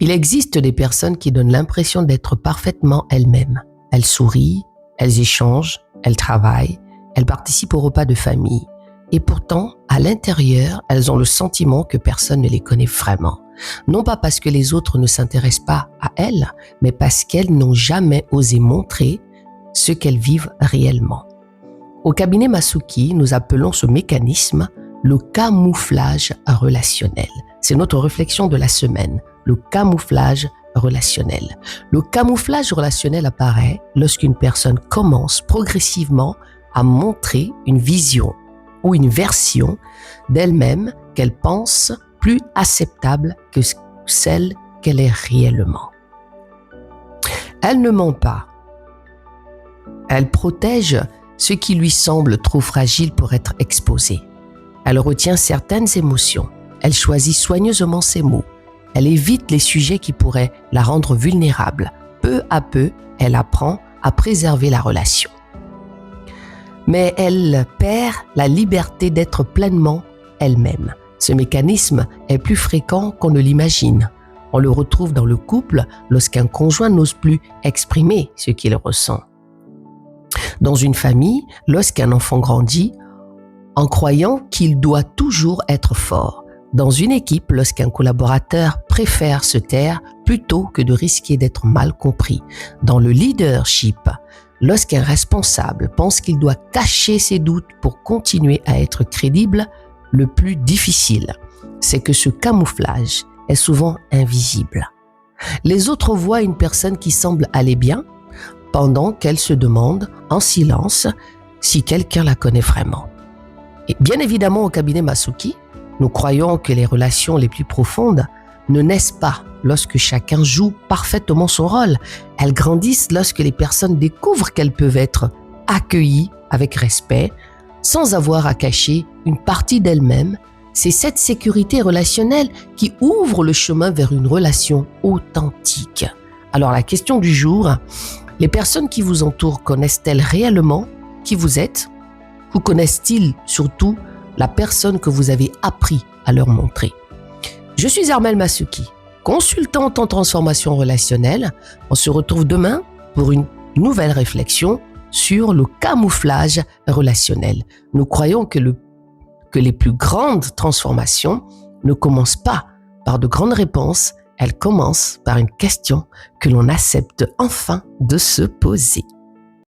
Il existe des personnes qui donnent l'impression d'être parfaitement elles-mêmes. Elles sourient, elles échangent, elles travaillent, elles participent au repas de famille. Et pourtant, à l'intérieur, elles ont le sentiment que personne ne les connaît vraiment. Non pas parce que les autres ne s'intéressent pas à elles, mais parce qu'elles n'ont jamais osé montrer ce qu'elles vivent réellement. Au cabinet Masuki, nous appelons ce mécanisme le camouflage relationnel. C'est notre réflexion de la semaine, le camouflage relationnel. Le camouflage relationnel apparaît lorsqu'une personne commence progressivement à montrer une vision ou une version d'elle-même qu'elle pense plus acceptable que celle qu'elle est réellement. Elle ne ment pas. Elle protège ce qui lui semble trop fragile pour être exposé. Elle retient certaines émotions. Elle choisit soigneusement ses mots. Elle évite les sujets qui pourraient la rendre vulnérable. Peu à peu, elle apprend à préserver la relation. Mais elle perd la liberté d'être pleinement elle-même. Ce mécanisme est plus fréquent qu'on ne l'imagine. On le retrouve dans le couple lorsqu'un conjoint n'ose plus exprimer ce qu'il ressent. Dans une famille, lorsqu'un enfant grandit en croyant qu'il doit toujours être fort. Dans une équipe, lorsqu'un collaborateur préfère se taire plutôt que de risquer d'être mal compris. Dans le leadership, lorsqu'un responsable pense qu'il doit cacher ses doutes pour continuer à être crédible, le plus difficile, c'est que ce camouflage est souvent invisible. Les autres voient une personne qui semble aller bien pendant qu'elle se demande en silence si quelqu'un la connaît vraiment. Et bien évidemment, au cabinet Masuki, nous croyons que les relations les plus profondes ne naissent pas lorsque chacun joue parfaitement son rôle. Elles grandissent lorsque les personnes découvrent qu'elles peuvent être accueillies avec respect, sans avoir à cacher une partie d'elles-mêmes. C'est cette sécurité relationnelle qui ouvre le chemin vers une relation authentique. Alors la question du jour, les personnes qui vous entourent connaissent-elles réellement qui vous êtes? Ou connaissent-ils surtout la personne que vous avez appris à leur montrer? Je suis Armelle Masuki, consultante en transformation relationnelle. On se retrouve demain pour une nouvelle réflexion sur le camouflage relationnel. Nous croyons que les plus grandes transformations ne commencent pas par de grandes réponses, elles commencent par une question que l'on accepte enfin de se poser.